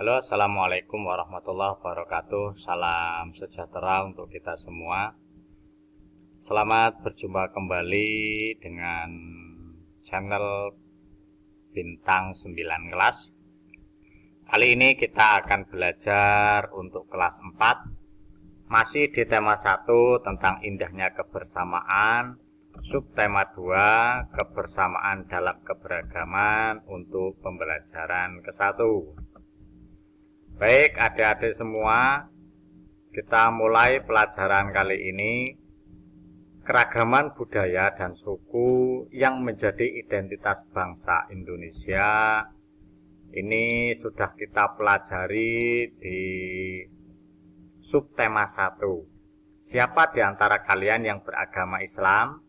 Halo, assalamualaikum warahmatullahi wabarakatuh. Salam sejahtera untuk kita semua. Selamat berjumpa kembali dengan channel Bintang 9 Kelas. Kali ini kita akan belajar untuk kelas 4, masih di tema 1 tentang indahnya kebersamaan, subtema 2 kebersamaan dalam keberagaman untuk pembelajaran ke-1. Baik adik-adik semua, kita mulai pelajaran kali ini. Keragaman budaya dan suku yang menjadi identitas bangsa Indonesia ini sudah kita pelajari di subtema 1. Siapa di antara kalian yang beragama Islam,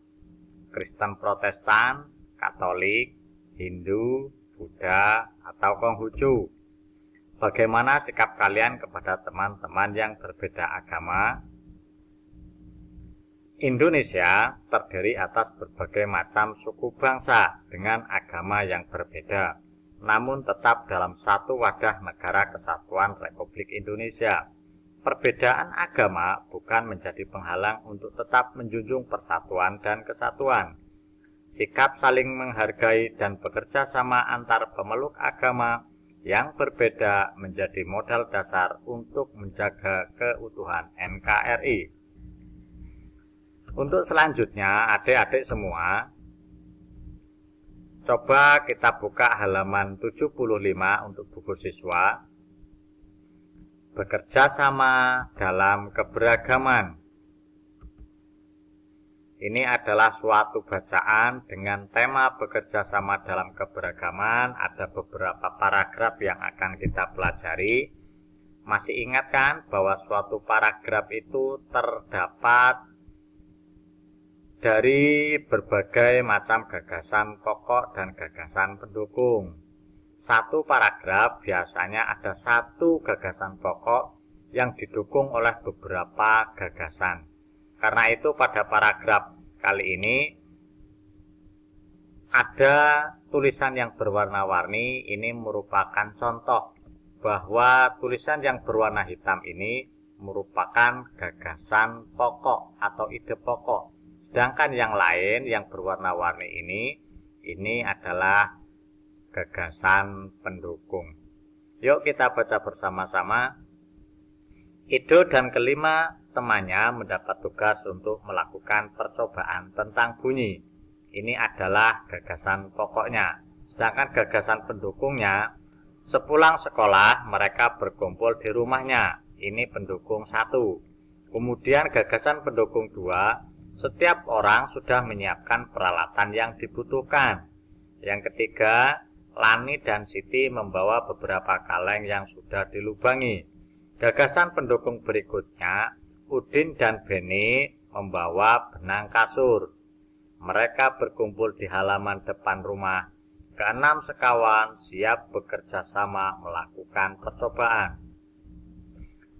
Kristen Protestan, Katolik, Hindu, Buddha, atau Konghucu? Bagaimana sikap kalian kepada teman-teman yang berbeda agama? Indonesia terdiri atas berbagai macam suku bangsa dengan agama yang berbeda, namun tetap dalam satu wadah negara kesatuan Republik Indonesia. Perbedaan agama bukan menjadi penghalang untuk tetap menjunjung persatuan dan kesatuan. Sikap saling menghargai dan bekerja sama antar pemeluk agama yang berbeda menjadi modal dasar untuk menjaga keutuhan NKRI. Untuk selanjutnya, adik-adik semua, coba kita buka halaman 75 untuk buku siswa. Bekerja sama dalam keberagaman. Ini adalah suatu bacaan dengan tema bekerja sama dalam keberagaman. Ada beberapa paragraf yang akan kita pelajari. Masih ingat kan bahwa suatu paragraf itu terdapat dari berbagai macam gagasan pokok dan gagasan pendukung. Satu paragraf biasanya ada satu gagasan pokok yang didukung oleh beberapa gagasan. Karena itu pada paragraf kali ini ada tulisan yang berwarna-warni. Ini merupakan contoh bahwa tulisan yang berwarna hitam ini merupakan gagasan pokok atau ide pokok. Sedangkan yang lain yang berwarna-warni ini adalah gagasan pendukung. Yuk kita baca bersama-sama. Ido dan kelima temannya mendapat tugas untuk melakukan percobaan tentang bunyi. Ini adalah gagasan pokoknya. Sedangkan gagasan pendukungnya, sepulang sekolah mereka berkumpul di rumahnya. Ini pendukung 1. Kemudian gagasan pendukung 2, setiap orang sudah menyiapkan peralatan yang dibutuhkan. Yang ketiga, Lani dan Siti membawa beberapa kaleng yang sudah dilubangi. Gagasan pendukung berikutnya, Udin dan Beni membawa benang kasur. Mereka berkumpul di halaman depan rumah. Keenam sekawan siap bekerja sama melakukan percobaan.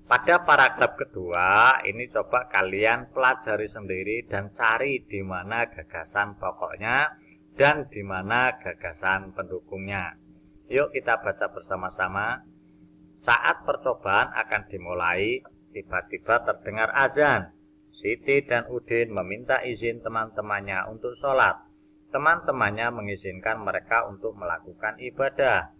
Pada paragraf kedua, ini coba kalian pelajari sendiri dan cari di mana gagasan pokoknya dan di mana gagasan pendukungnya. Yuk kita baca bersama-sama. Saat percobaan akan dimulai, tiba-tiba terdengar azan. Siti dan Udin meminta izin teman-temannya untuk sholat. Teman-temannya mengizinkan mereka untuk melakukan ibadah.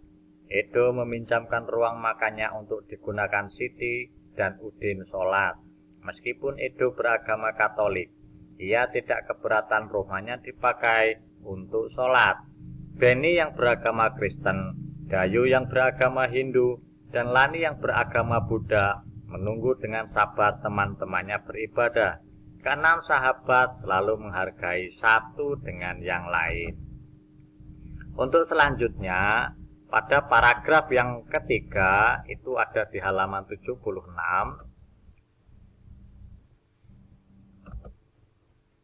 Edo meminjamkan ruang makannya untuk digunakan Siti dan Udin sholat. Meskipun Edo beragama Katolik, ia tidak keberatan rumahnya dipakai untuk sholat. Beni yang beragama Kristen, Dayu yang beragama Hindu, dan Lani yang beragama Buddha menunggu dengan sabar teman-temannya beribadah. Keenam sahabat selalu menghargai satu dengan yang lain. Untuk selanjutnya, pada paragraf yang ketiga, itu ada di halaman 76.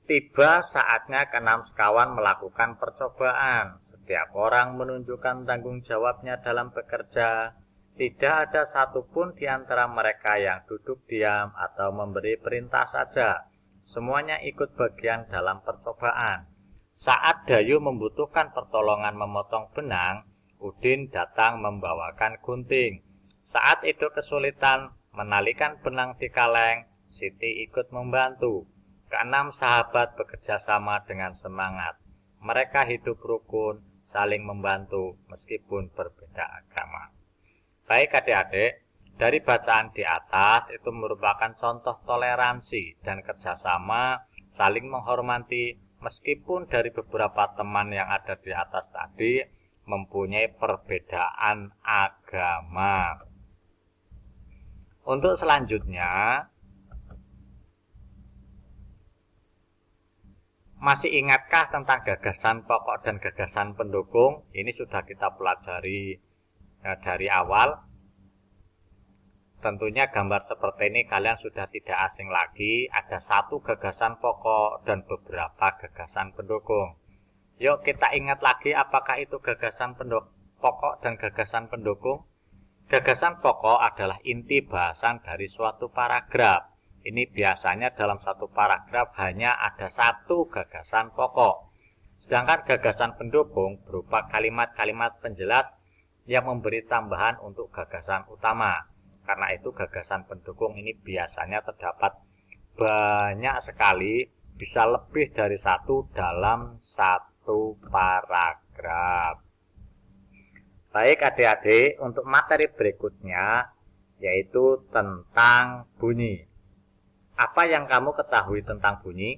Tiba saatnya keenam sekawan melakukan percobaan. Setiap orang menunjukkan tanggung jawabnya dalam bekerja. Tidak ada satupun di antara mereka yang duduk diam atau memberi perintah saja. Semuanya ikut bagian dalam percobaan. Saat Dayu membutuhkan pertolongan memotong benang, Udin datang membawakan gunting. Saat itu kesulitan menalikan benang di kaleng, Siti ikut membantu. Keenam sahabat bekerja sama dengan semangat. Mereka hidup rukun, saling membantu meskipun berbeda agama. Baik adik-adik, dari bacaan di atas itu merupakan contoh toleransi dan kerjasama saling menghormati meskipun dari beberapa teman yang ada di atas tadi mempunyai perbedaan agama. Untuk selanjutnya, masih ingatkah tentang gagasan pokok dan gagasan pendukung? Ini sudah kita pelajari dari awal. Tentunya gambar seperti ini kalian sudah tidak asing lagi. Ada satu gagasan pokok dan beberapa gagasan pendukung. Yuk kita ingat lagi apakah itu gagasan pokok dan gagasan pendukung. Gagasan pokok adalah inti bahasan dari suatu paragraf. Ini biasanya dalam satu paragraf hanya ada satu gagasan pokok. Sedangkan gagasan pendukung berupa kalimat-kalimat penjelas yang memberi tambahan untuk gagasan utama. Karena itu gagasan pendukung ini biasanya terdapat banyak sekali, bisa lebih dari satu dalam satu paragraf. Baik adik-adik, untuk materi berikutnya yaitu tentang bunyi. Apa yang kamu ketahui tentang bunyi?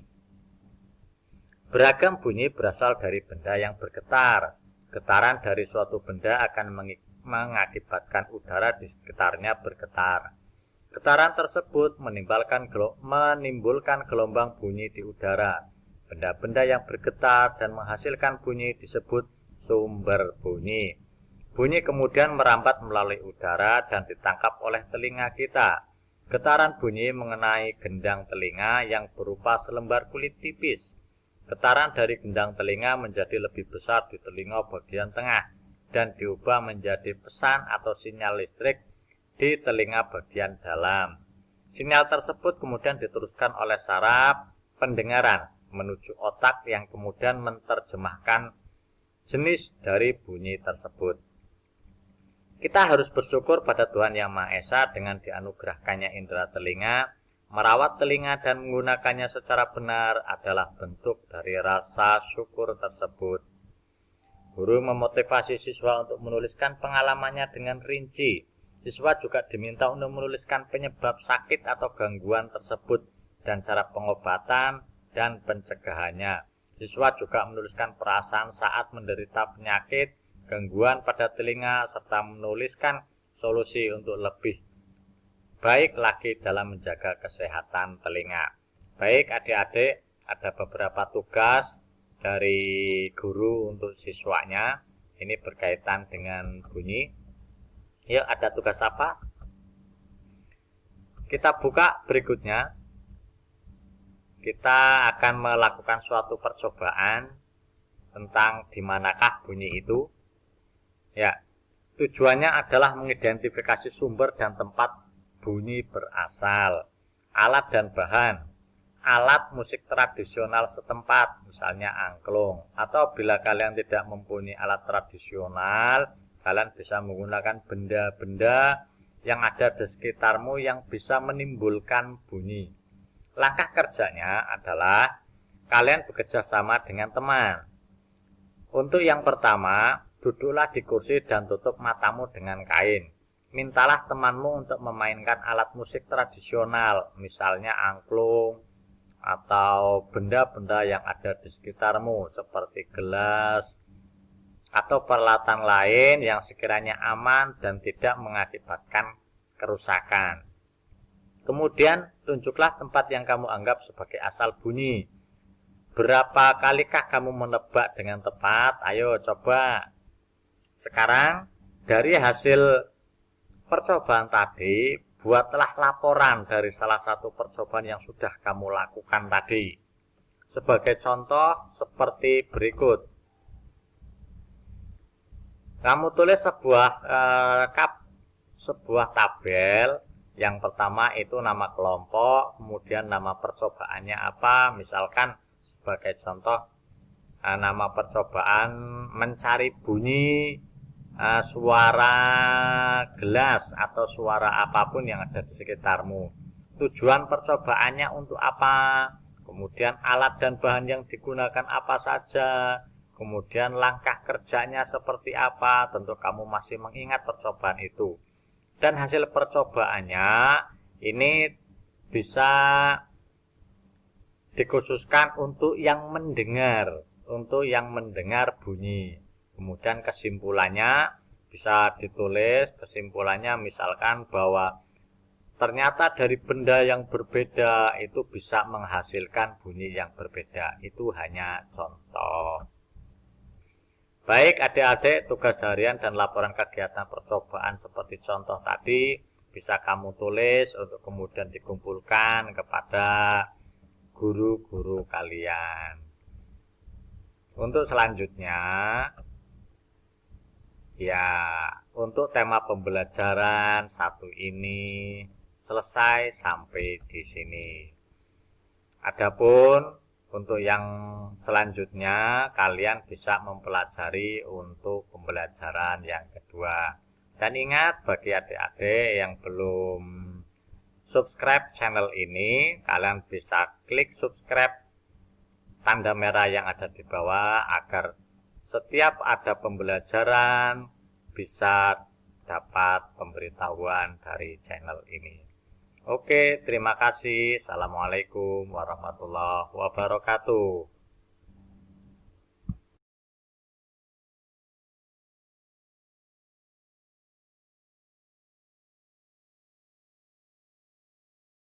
Beragam bunyi berasal dari benda yang bergetar. Getaran dari suatu benda akan mengakibatkan udara di sekitarnya bergetar. Getaran tersebut menimbulkan gelombang bunyi di udara. Benda-benda yang bergetar dan menghasilkan bunyi disebut sumber bunyi. Bunyi kemudian merambat melalui udara dan ditangkap oleh telinga kita. Getaran bunyi mengenai gendang telinga yang berupa selembar kulit tipis. Getaran dari gendang telinga menjadi lebih besar di telinga bagian tengah dan diubah menjadi pesan atau sinyal listrik di telinga bagian dalam. Sinyal tersebut kemudian diteruskan oleh saraf pendengaran menuju otak yang kemudian menerjemahkan jenis dari bunyi tersebut. Kita harus bersyukur pada Tuhan Yang Maha Esa dengan dianugerahkannya indera telinga. Merawat telinga dan menggunakannya secara benar adalah bentuk dari rasa syukur tersebut. Guru memotivasi siswa untuk menuliskan pengalamannya dengan rinci. Siswa juga diminta untuk menuliskan penyebab sakit atau gangguan tersebut dan cara pengobatan dan pencegahannya. Siswa juga menuliskan perasaan saat menderita penyakit, gangguan pada telinga, serta menuliskan solusi untuk lebih baik lagi dalam menjaga kesehatan telinga. Baik adik-adik, ada beberapa tugas dari guru untuk siswanya. Ini berkaitan dengan bunyi. Yuk, ada tugas apa? Kita buka berikutnya. Kita akan melakukan suatu percobaan tentang di manakah bunyi itu. Ya, tujuannya adalah mengidentifikasi sumber dan tempat bunyi berasal, alat dan bahan. Alat musik tradisional setempat, misalnya angklung. Atau bila kalian tidak mempunyai alat tradisional, kalian bisa menggunakan benda-benda yang ada di sekitarmu yang bisa menimbulkan bunyi. Langkah kerjanya adalah kalian bekerja sama dengan teman. Untuk yang pertama, duduklah di kursi dan tutup matamu dengan kain. Mintalah temanmu untuk memainkan alat musik tradisional, misalnya angklung, atau benda-benda yang ada di sekitarmu seperti gelas atau peralatan lain yang sekiranya aman dan tidak mengakibatkan kerusakan. Kemudian tunjuklah tempat yang kamu anggap sebagai asal bunyi. Berapa kalikah kamu menebak dengan tepat? Ayo coba. Sekarang dari hasil percobaan tadi, buatlah laporan dari salah satu percobaan yang sudah kamu lakukan tadi. Sebagai contoh seperti berikut. Kamu tulis sebuah tabel. Yang pertama itu nama kelompok, kemudian nama percobaannya apa. Misalkan sebagai contoh, nama percobaan mencari bunyi suara gelas atau suara apapun yang ada di sekitarmu. Tujuan percobaannya untuk apa? Kemudian alat dan bahan yang digunakan apa saja? Kemudian langkah kerjanya seperti apa? Tentu kamu masih mengingat percobaan itu. Dan hasil percobaannya ini bisa dikhususkan untuk yang mendengar bunyi. Kemudian kesimpulannya bisa ditulis, kesimpulannya misalkan bahwa ternyata dari benda yang berbeda itu bisa menghasilkan bunyi yang berbeda. Itu hanya contoh. Baik adik-adik, tugas harian dan laporan kegiatan percobaan seperti contoh tadi bisa kamu tulis untuk kemudian dikumpulkan kepada guru-guru kalian. Untuk selanjutnya, ya, untuk tema pembelajaran satu ini selesai sampai di sini. Adapun untuk yang selanjutnya kalian bisa mempelajari untuk pembelajaran yang kedua. Dan ingat bagi adik-adik yang belum subscribe channel ini, kalian bisa klik subscribe tanda merah yang ada di bawah agar setiap ada pembelajaran bisa dapat pemberitahuan dari channel ini. Oke, terima kasih. Assalamualaikum warahmatullahi wabarakatuh.